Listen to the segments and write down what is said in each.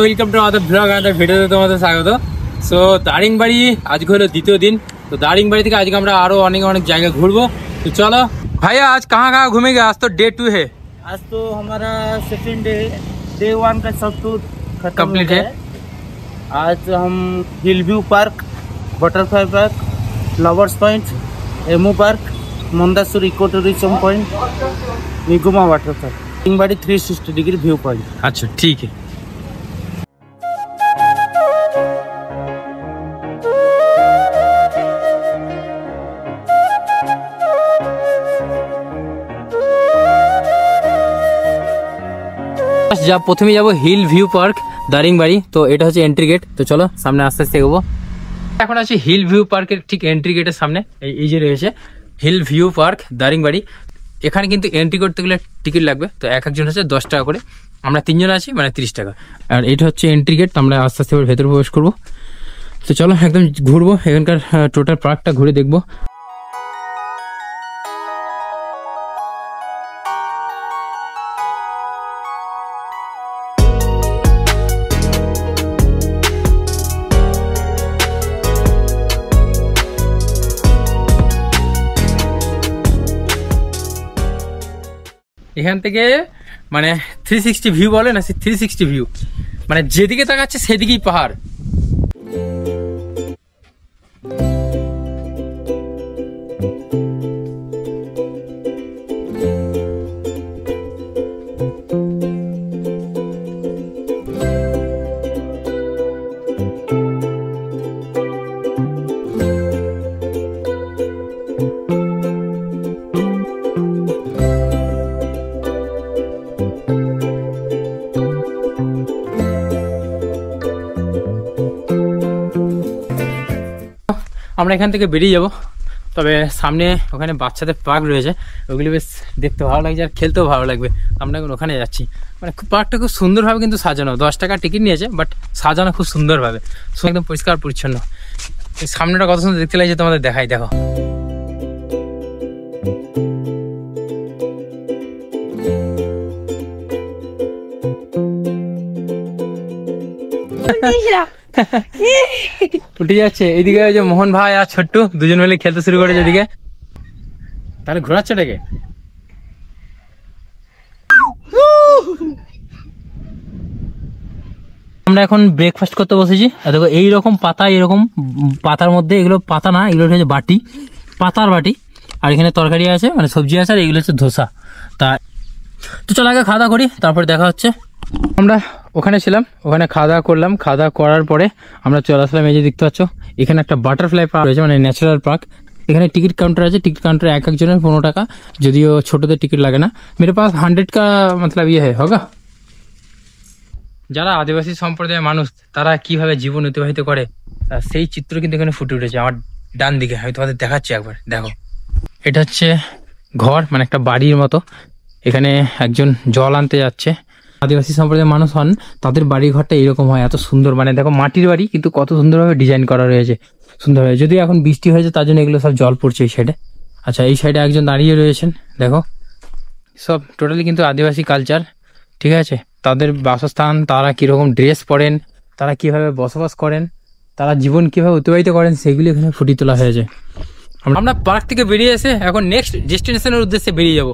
Welcome to আমাদের blog. আমাদের ভিডিওতে তোমাদের স্বাগত। সো দারিংবাড়ি আজকে হলো দ্বিতীয় दिन। तो दारिंगबाड़ी থেকে আজকে আমরা আরো অনেক জায়গা ঘুরবো। तो चलो भैया आज कहाँ घूमेंगे? आज तो डे 2 है। आज तो हमारा सेकंड डे 1 का सब टूर कंप्लीट है। आज हम hill view park, butterfly park, flowers point, emu park, Mandasur eco tourism point, Niguma waterfall, Daringbadi 360 degree view point. अच्छा ठीक है। যা প্রথমে যাব হিল ভিউ পার্ক দারিংবাড়ি। তো এটা হচ্ছে এন্ট্রি গেট। তো চলো সামনে আস্তে আস্তে এগোবো। এখন আছে হিল ভিউ পার্কের ঠিক এন্ট্রি গেটের সামনে এই যে রয়েছে হিল ভিউ পার্ক দারিংবাড়ি। এখানে কিন্তু এন্ট্রি করতে গেলে টিকিট লাগবে। তো এক একজন হচ্ছে 10 টাকা করে, আমরা 3 জন আছি মানে 30 টাকা। আর এটা হচ্ছে এন্ট্রি গেট। আমরা আস্তে আস্তে ভেতরে প্রবেশ করবো। তো চলো একদম ঘুরবো, এখানকার টোটাল পার্কটা ঘুরে দেখবো। এখান থেকে মানে 360 ভিউ বলে না, 360 ভিউ মানে যেদিকে তাকাচ্ছে সেদিকেই পাহাড়। আমরা এখান থেকে বেরিয়ে যাব। তবে সামনে ওখানে বাচ্চাদের পার্ক রয়েছে, ওগুলি বেশ দেখতে ভালো লাগছে আর খেলতেও ভালো লাগবে। আমরা এখন ওখানে যাচ্ছি। মানে পার্কটা খুব সুন্দরভাবে কিন্তু সাজানো, 10 টাকা টিকিট নিয়েছে, বাট সাজানো খুব সুন্দরভাবে, একদম পরিষ্কার পরিচ্ছন্ন। সামনেটা কত সুন্দর দেখতে লাগছে তোমাদের দেখাই, দেখো। উঠে যাচ্ছে এইদিকে ওই যে মোহন ভাই আর ছোট্টু দুজন মিলে খেলতে শুরু করেছে এদিকে। তাহলে ঘোরাচ্ছে এটাকে। আমরা এখন ব্রেকফাস্ট করতে বসেছি। দেখো এইরকম পাতা, এরকম পাতার মধ্যে, এগুলো পাতা না, এগুলো হচ্ছে বাটি, পাতার বাটি। আর এখানে তরকারি আছে, মানে সবজি আছে, আর এগুলো হচ্ছে ধোসা। তা তো চলো আগে খাওয়া দাওয়া করি, তারপর দেখা হচ্ছে। আমরা ওখানে ছিলাম, ওখানে খাওয়া দাওয়া করলাম। খাওয়া দাওয়া করার পরে আমরা চলে আসলাম। এই যে দেখতে পাচ্ছ এখানে একটা বাটারফ্লাই পার্ক রয়েছে, মানে ন্যাচারাল পার্ক। এখানে টিকিট কাউন্টার আছে। টিকিট কাউন্টারে এক একজনের 15 টাকা, যদিও ছোটদের টিকিট লাগে না। মেরে পাস 100 কা মতলব ইয়ে হোগা। যারা আদিবাসী সম্প্রদায়ের মানুষ তারা কিভাবে জীবন অতিবাহিত করে সেই চিত্র কিন্তু এখানে ফুটে উঠেছে। আমার ডান দিকে আমি তোমাদের দেখাচ্ছি একবার, দেখো। এটা হচ্ছে ঘর, মানে একটা বাড়ির মতো। এখানে একজন জল আনতে যাচ্ছে। আদিবাসী সম্প্রদায়ের মানুষ হন, তাদের বাড়ি ঘরটা এরকম হয়, এত সুন্দর। মানে দেখো মাটির বাড়ি, কিন্তু কত সুন্দরভাবে ডিজাইন করা রয়েছে, সুন্দরভাবে। যদি এখন বৃষ্টি হয়েছে তার জন্য এগুলো সব জল পড়ছে এই সাইডে। আচ্ছা এই সাইডে একজন দাঁড়িয়ে রয়েছেন, দেখো। সব টোটালি কিন্তু আদিবাসী কালচার, ঠিক আছে। তাদের বাসস্থান, তারা কিরকম ড্রেস পরেন, তারা কিভাবে বসবাস করেন, তারা জীবন কিভাবে অতিবাহিত করেন, সেগুলি এখানে ফুটিয়ে তোলা হয়েছে। আমরা পার্ক থেকে বেরিয়ে এসে এখন নেক্সট ডেস্টিনেশনের উদ্দেশ্যে বেরিয়ে যাব।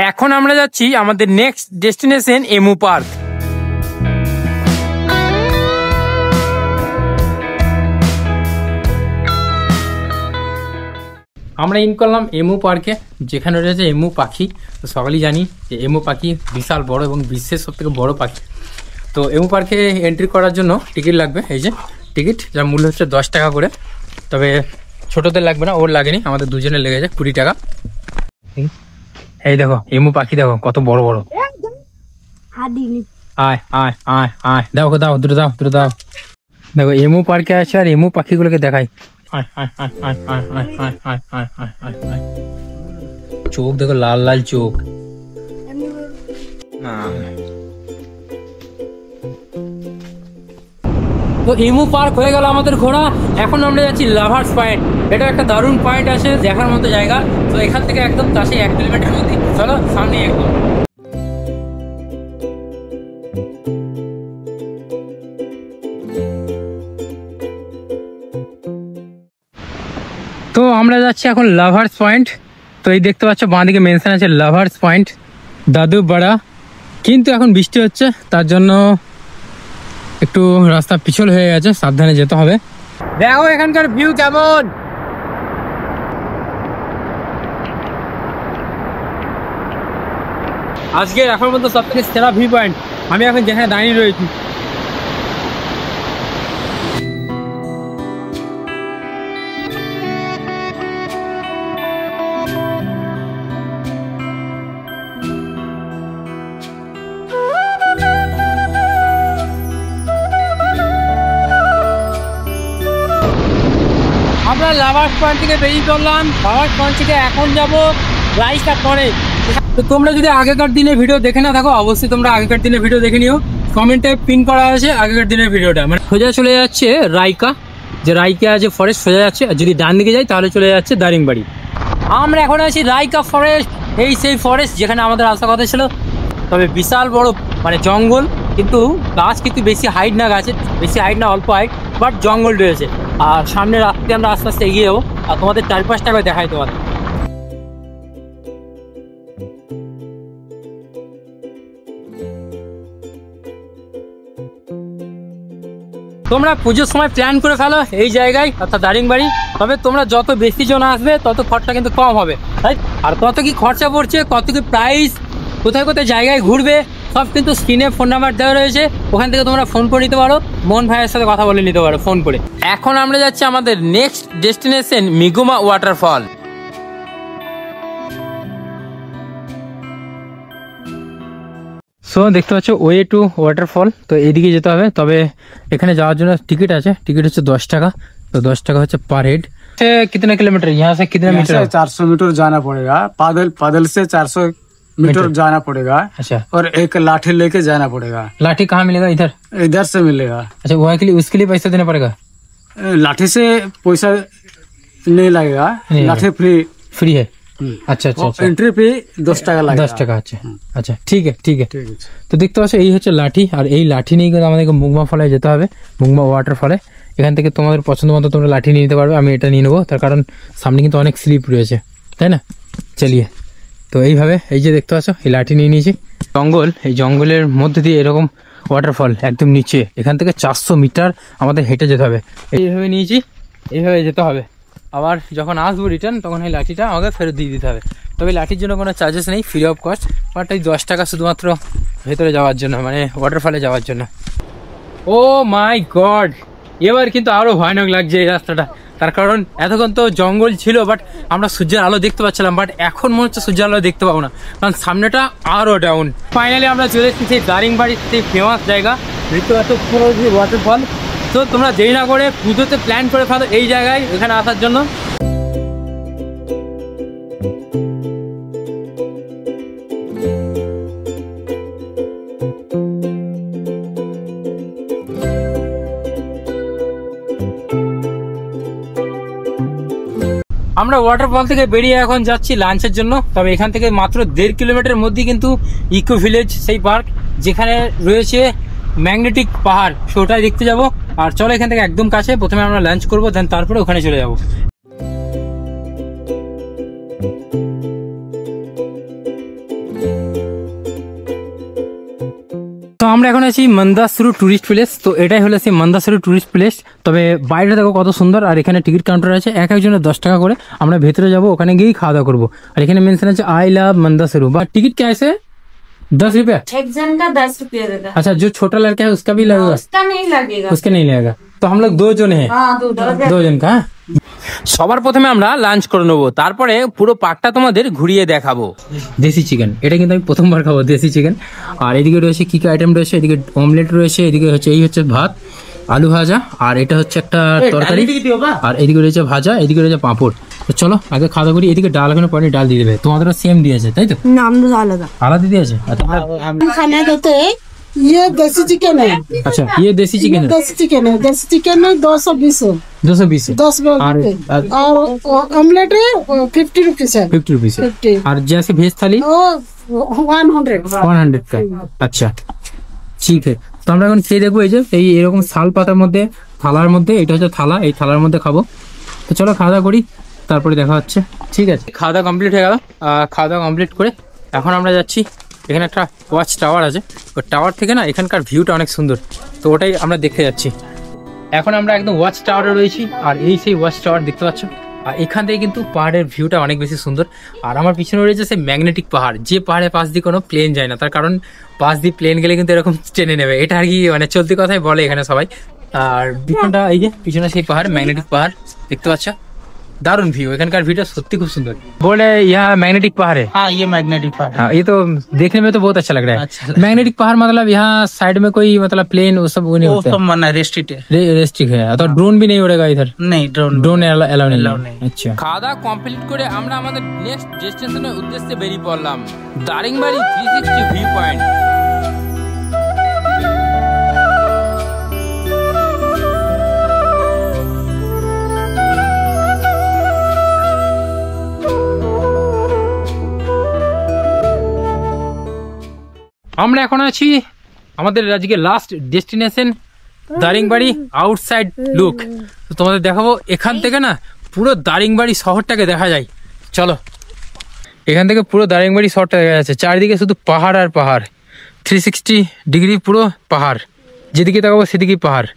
এখন আমরা যাচ্ছি আমাদের নেক্সট ডেস্টিনেশন এমু পার্ক। আমরা ইন করলাম এমু পার্কে, যেখানে রয়েছে এমু পাখি। তো সকালেই জানি যে এমু পাখি বিশাল বড় এবং বিশ্বের সব থেকে বড় পাখি। তো এমু পার্কে এন্ট্রি করার জন্য টিকিট লাগবে। এই যে টিকিট, যার মূল্য হচ্ছে 10 টাকা করে। তবে ছোটদের লাগবে না, ওর লাগেনি, আমাদের দুজনের লেগেছে 20 টাকা। এই দেখো এমু পাখি, দেখো কত বড় বড়। আয় আয় আয় আয়, দাও দাও, দুটো দাও, দুটো দাও। দেখো এমু পার্কে আছে আর এমু পাখিগুলোকে দেখাই। আয় আয় আয় আয় আয় আয় আয় আয় আয় আয় আয় আয়। চোখ দেখো, লাল লাল চোখ। তো এমু পার্ক হয়ে গেল আমাদের ঘোরা। এখন আমরা যাচ্ছি লাভার্স পয়েন্ট। এটা একটা দারুণ পয়েন্ট আছে, দেখার মতো জায়গা। তো এখান থেকে একদম কাছে 1 কিলোমিটার মধ্যে। চলো সামনে একদম। তো আমরা যাচ্ছি এখন লাভার্স পয়েন্ট। তো এই দেখতে পাচ্ছ বাঁদিকে মেনশন আছে লাভার্স পয়েন্ট দাদু বাড়া, কিন্তু এখন বৃষ্টি হচ্ছে তার জন্য একটু রাস্তা পিছল হয়ে গেছে, সাবধানে যেতে হবে। দেখো এখানকার ভিউ কেমন। আজকে এখন পর্যন্ত সব থেকে সেরা ভিউ পয়েন্ট আমি এখন যেখানে দাঁড়িয়ে রয়েছি। আমরা লাভার্স পয়েন্ট থেকে বেরিয়ে পড়লাম। লাভার্স পয়েন্ট থেকে এখন যাব রাইকা করে। তো তোমরা যদি আগেকার দিনের ভিডিও দেখে না থাকো, অবশ্যই তোমরা আগেকার দিনের ভিডিও দেখে নিও। কমেন্টে পিন করা আছে আগেকার দিনের ভিডিওটা। মানে সোজা চলে যাচ্ছে রাইকা, যে রাইকা আছে ফরেস্ট সোজা যাচ্ছে, আর যদি ডান দিকে যাই তাহলে চলে যাচ্ছে দারিংবাড়ি। আমরা এখন আছি রাইকা ফরেস্ট, এই সেই ফরেস্ট যেখানে আমাদের আসার কথা ছিল। তবে বিশাল বড় মানে জঙ্গল, কিন্তু গাছ কিন্তু বেশি হাইট না, গাছের বেশি হাইট না, অল্প হাইট, বাট জঙ্গল রয়েছে। আর সামনে রাস্তায় আমরা আস্তে আস্তে এগিয়ে যাবো আর তোমাদের চারপাশটা করে দেখাই তোমাদের। তোমরা পুজোর সময় প্ল্যান করে ফেলো এই জায়গায় অর্থাৎ দারিংবাড়ি। তবে তোমরা যত বেশি জন আসবে তত খরচা কিন্তু কম হবে, তাই। আর কত কি খরচা পড়ছে, কত কি প্রাইস, কোথায় কোথায় জায়গায় ঘুরবে, সব কিন্তু স্ক্রিনে ফোন নাম্বার দেওয়া রয়েছে। ওখান থেকে তোমরা ফোন করে নিতে পারো, মোহন ভাইয়ের সাথে কথা বলে নিতে পারো ফোন করে। এখন আমরা যাচ্ছি আমাদের নেক্সট ডেস্টিনেশন মিগুমা ওয়াটারফল। সো দেখতে পাচ্ছ ওয়ে টু ওয়াটারফল। তো এইদিকে যেতে হবে, তবে এখানে যাওয়ার জন্য টিকিট আছে। টিকিট হচ্ছে 10 টাকা। तो 10 টাকা হচ্ছে पर हेड। कितने किलोमीटर यहाँ से कितने मीटर? 400 मीटर जाना पड़ेगा, पैदल से 400 मीटर जाना पड़ेगा। अच्छा, और एक लाठी लेके जाना पड़ेगा। लाठी कहाँ मिलेगा? इधर से मिलेगा। अच्छा, वहाँ के लिए उसके लिए पैसा देना पड़ेगा? लाठी से पैसा नहीं लगेगा, लाठी फ्री है। अच्छा अच्छा अच्छा, एंट्री पे 10 টাকা লাগে। 10 টাকা। আচ্ছা আচ্ছা, ঠিক আছে ঠিক আছে। তো দেখতে পাচ্ছ এই হচ্ছে লাঠি, আর এই লাঠি নিয়ে কিন্তু আমাদেরকে মুগমা ফলে যেতে হবে, মুগমা ওয়াটারফলে। এখান থেকে তোমাদের পছন্দ মতো তোমরা লাঠি নিয়ে নিতে পারবে। আমি এটা নিয়ে নেবো, তার কারণ সামনে কিন্তু অনেক স্লিপ রয়েছে, তাই না? চলিয়ে, তো এইভাবে এই যে দেখতে পাচ্ছ এই লাঠি নিয়ে নিয়েছি। জঙ্গল, এই জঙ্গলের মধ্যে দিয়ে এরকম ওয়াটারফল একদম নিচে। এখান থেকে 400 মিটার আমাদের হেঁটে যেতে হবে। এইভাবে নিয়েছি, এইভাবে যেতে হবে। আবার যখন আসবো রিটার্ন তখন এই লাঠিটা আমাকে ফেরত দিয়ে দিতে হবে। তবে লাঠির জন্য কোনো চার্জেস নেই, ফ্রি অফ কস্ট। বাট এই 10 টাকা শুধুমাত্র ভেতরে যাওয়ার জন্য, মানে ওয়াটারফলে যাওয়ার জন্য। ও মাই গড, এবার কিন্তু আরও ভয়ানক লাগছে এই রাস্তাটা। তার কারণ এতক্ষণ তো জঙ্গল ছিল, বাট আমরা সূর্যের আলো দেখতে পাচ্ছিলাম, বাট এখন মনে হচ্ছে সূর্যের আলো দেখতে পাবো না, কারণ সামনেটা আরও ডাউন। ফাইনালি আমরা চলে এসেছি সেই দারিংবাড়ির সেই ফেমাস জায়গা পুরো ওয়াটারফল। তো তোমরা দেরি না করে পুজোতে প্ল্যান করে ফেলো এই জায়গায় এখানে আসার জন্য। আমরা ওয়াটারফল থেকে বেরিয়ে এখন যাচ্ছি লাঞ্চের জন্য। তবে এখান থেকে মাত্র 1.5 কিলোমিটার মধ্যে কিন্তু ইকো ভিলেজ, সেই পার্ক যেখানে রয়েছে ম্যাগনেটিক পাহাড়, ওটাই দেখতে যাব। আর চলো এখান থেকে একদম কাছে, প্রথমে আমরা লাঞ্চ করবো, দেন তারপরে ওখানে চলে যাব। তো আমরা এখন আছি মন্দাসুরু টুরিস্ট প্লেস। তো এটাই হলো সেই মন্দাসুরু টুরিস্ট প্লেস। তবে বাইরে দেখো কত সুন্দর, আর এখানে টিকিট কাউন্টার আছে, এক একজনের 10 টাকা করে। আমরা ভেতরে যাব, ওখানে গিয়েই খাওয়া দাওয়া করবো। আর এখানে মেনশন আছে आई लव मंदासुरु। बट टिकट क्या है? 10 रुपया एक जन का 10 रुपया देगा। अच्छा, जो छोटा लड़का है उसका भी लगेगा? उसका नहीं लगेगा, उसके नहीं लगेगा। तो हम लोग 2 जन हैं। हाँ 2 जन का। সবার প্রথমে আমরা লাঞ্চ করে নেবো, তারপরে পুরো পার্কটা তোমাদের ঘুরিয়ে দেখাবো। দেশি চিকেন, এটা কিন্তু আমি প্রথমবার খাবো দেশি চিকেন। আর এদিকে রয়েছে কি কি আইটেম রয়েছে, এদিকে অমলেট রয়েছে, এদিকে হচ্ছে এই হচ্ছে ভাত, আলু ভাজা, আর এটা হচ্ছে একটা তরকারি, আর এদিকে রয়েছে ভাজা, এদিকে রয়েছে পাঁপড়। তো চলো আগে খাওয়া দাওয়া করি। এদিকে ডাল, এখানে পরে ডাল দিয়ে দেবে। তোমাদেরও সেম দিয়েছে তাই তো? ना, हम लोग आलादा আলাদা দিয়েছে। আচ্ছা खाना देते हैं। ये देसी चिकन है। আচ্ছা, ये देसी चिकन है। देसी चिकन है। देसी चिकन में 220 है। 220 10 और- और ऑमलेट है 50 रुपीज है। 50 रुपीस है। 50 और जैसे भेज थाली ओ 100 100 का। আচ্ছা ঠিক আছে। তো আমরা এখন খেয়ে দেখবো। এই যে এই এরকম শাল পাতার মধ্যে থালার মধ্যে, এটা হচ্ছে থালা, এই থালার মধ্যে খাবো। তো চলো খাওয়া দাওয়া করি, তারপরে দেখা হচ্ছে। ঠিক আছে, খাওয়া দাওয়া কমপ্লিট হয়ে গেল। খাওয়া দাওয়া কমপ্লিট করে এখন আমরা যাচ্ছি, এখানে একটা ওয়াচ টাওয়ার আছে, ওই টাওয়ার থেকে না এখানকার ভিউটা অনেক সুন্দর, তো ওটাই আমরা দেখতে যাচ্ছি। এখন আমরা একদম ওয়াচ টাওয়ারে রয়েছি, আর এই সেই ওয়াচ টাওয়ার দেখতে পাচ্ছ। আর এখান থেকে কিন্তু পাহাড়ের ভিউটা অনেক বেশি সুন্দর। আর আমার পিছনে রয়েছে সেই ম্যাগনেটিক পাহাড়, যে পাহাড়ের পাশ দিয়ে কোনো প্লেন যায় না, তার কারণ পাশ দিয়ে প্লেন গেলে কিন্তু এরকম টেনে নেবে, এটা আর কি মানে চলতি কথাই বলে এখানে সবাই। আর পিছনটা এই যে পিছনে সেই পাহাড়, ম্যাগনেটিক পাহাড় দেখতে পাচ্ছ, दारुण व्यू, एखानकार ভিউটা সত্যি খুব সুন্দর। बोले यहाँ मैग्नेटिक पहाड़ है? हाँ ये मैग्नेटिक पहाड़ है। हाँ, ये तो देखने में तो बहुत अच्छा लग रहा है। मैग्नेटिक पहाड़ मतलब यहाँ साइड में कोई मतलब प्लेन वो सब वो नहीं वो होता सब मना रेस्ट्रिक्टेड रेस्ट्रिक है, तो ड्रोन भी नहीं उड़ेगा इधर? नहीं, ड्रोन ड्रोन अलाउ Allow नहीं। नहीं। अच्छा, খাওয়া দাওয়া কমপ্লিট করে আমরা আমাদের নেক্সট ডেস্টিনেশনের উদ্দেশ্যে বেরিয়ে পড়লাম, দারিংবাড়ি 360 ভিউ পয়েন্ট। আমরা এখন আছি আমাদের আজকে last destination Daringbadi outside look. তো তোমাদের দেখাবো এখান থেকে না পুরো দারিংবাড়ি শহরটাকে দেখা যায়। চলো, এখান থেকে পুরো দারিংবাড়ি শহরটা দেখা যাচ্ছে, চারিদিকে শুধু পাহাড় আর পাহাড়, 360 डिग्री পুরো পাহাড়, যেদিকে তাকাবো সেদিকেই পাহাড়।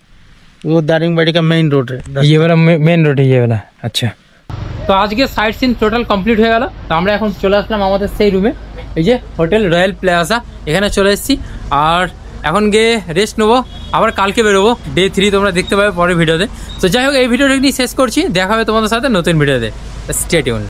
वो दारिंगबाड़ी का मेन रोड है। ये वाला मेन रोड है, ये वाला। अच्छा, তো আজকে সাইট সিন টোটাল কমপ্লিট হয়ে গেল। তো আমরা এখন চলে আসলাম আমাদের সেই রুমে, এই যে হোটেল রয়্যাল প্লাজা, এখানে চলে এসেছি। আর এখন গিয়ে রেস্ট নেবো, আবার কালকে বেরোবো ডে 3, তোমরা দেখতে পাবে পরের ভিডিওতে। তো যাই হোক, এই ভিডিওটা শেষ করছি, দেখা হবে তোমাদের সাথে নতুন ভিডিওতে। Stay tune.